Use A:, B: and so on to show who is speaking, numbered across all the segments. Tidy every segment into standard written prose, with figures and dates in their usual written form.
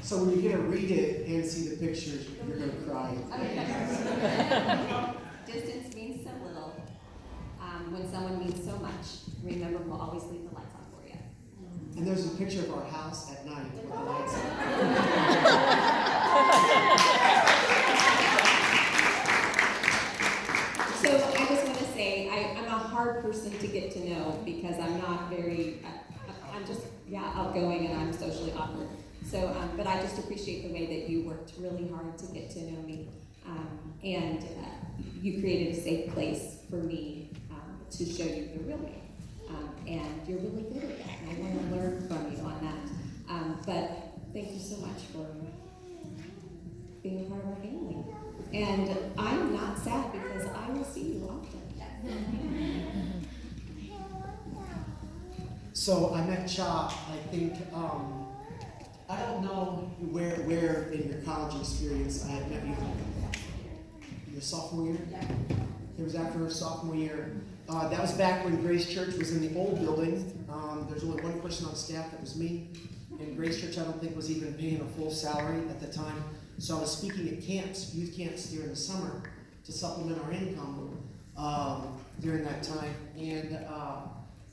A: So when you get to read it and see the pictures, you're going to cry.
B: Distance means so little. When someone means so much, remember we'll always leave the lights on for you.
A: And there's a picture of our house at night with the lights on.
B: So I just want to say, I'm a hard person to get to know because I'm not very, I'm just, outgoing and I'm socially awkward. So, but I just appreciate the way that you worked really hard to get to know me. And you created a safe place for me to show you the real me. And you're really good at that, and I want to learn from you on that. But thank you so much for being a part of our family. And I'm not sad because I will see you often.
A: So I met Cha, I think, I don't know where in your college experience I had met you. Your sophomore year? It was after her sophomore year. That was back when Grace Church was in the old building. There's only one person on staff, that was me. And Grace Church, I don't think, was even paying a full salary at the time. So I was speaking at camps, youth camps during the summer to supplement our income during that time. And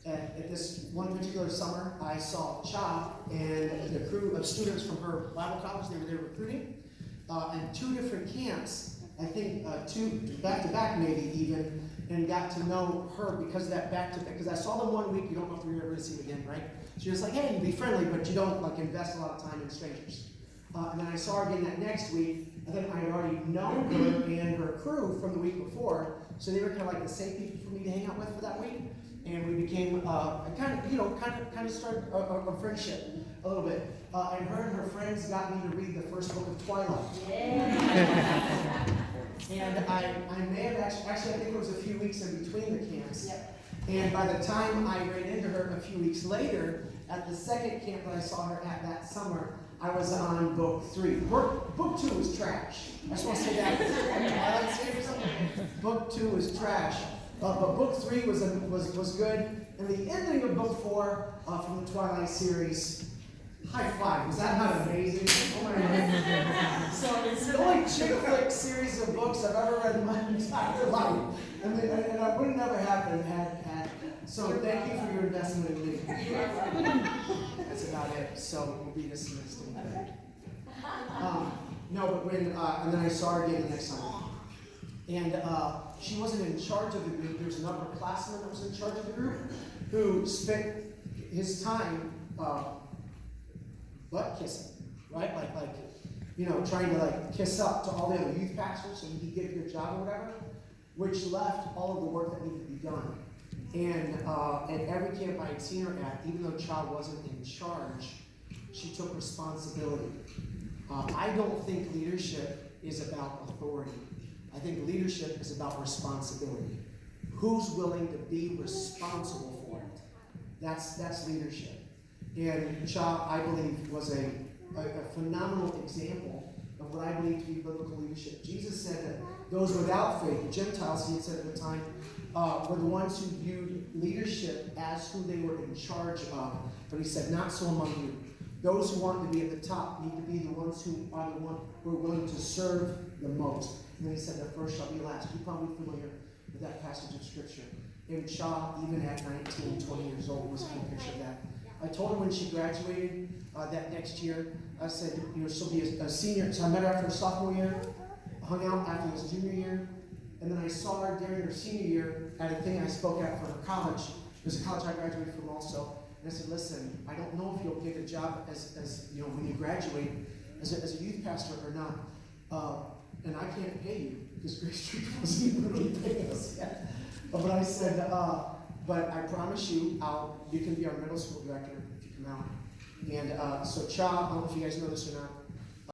A: at this one particular summer, I saw Cha and the crew of students from her Bible college. They were there recruiting. And two different camps, I think two back-to-back maybe even, and got to know her because of that back-to-back. Because I saw them one week, you don't know if you're ever going to see them again, right? So you're just like, hey, you be friendly, but you don't like invest a lot of time in strangers. And then I saw her again that next week. I think I had already known her and her crew from the week before, so they were kind of like the safe people for me to hang out with for that week. And we became kind of started a friendship a little bit. And her friends got me to read the first book of Twilight. Yeah. And I may have actually, I think it was a few weeks in between the camps. Yep. And by the time I ran into her a few weeks later, at the second camp that I saw her at that summer, I was on book 3. Book 2 was trash. I just want to say that. Twilight series. Book 2 was trash. But book 3 was good. And the ending of book 4 from the Twilight series, high five. Was that not amazing? Oh my God. So it's the only chick flick series of books I've ever read in my entire life. And I would have never happened had. So thank you for your investment in me. That's about it. So we'll be dismissed. No, but when, and then I saw her again the next summer. And she wasn't in charge of the group. There was an upperclassman that was in charge of the group who spent his time butt kissing, right? Like trying to kiss up to all the other youth pastors so he could get a good job or whatever, which left all of the work that needed to be done. And at every camp I had seen her at, even though Cha wasn't in charge, she took responsibility. I don't think leadership is about authority. I think leadership is about responsibility. Who's willing to be responsible for it? That's leadership. And Cha, I believe, was a phenomenal example of what I believe to be biblical leadership. Jesus said that those without faith, the Gentiles, he had said at the time, were the ones who viewed leadership as who they were in charge of. But he said, not so among you. Those who want to be at the top need to be the ones who are the ones who are willing to serve the most. And then he said, the first shall be last. You're probably familiar with that passage of Scripture. And Cha, even at 19, 20 years old, was a good picture of that. I told her when she graduated that next year, I said, she'll be a senior. So I met her after her sophomore year, hung out after his junior year, and then I saw her during her senior year at a thing I spoke at for her college. There's a college I graduated from also. And I said, listen, I don't know if you'll get a job as when you graduate as a youth pastor or not. And I can't pay you because Grace Church wasn't even really paying us yet. But I said, but I promise you, you can be our middle school director if you come out. And so Cha, I don't know if you guys know this or not,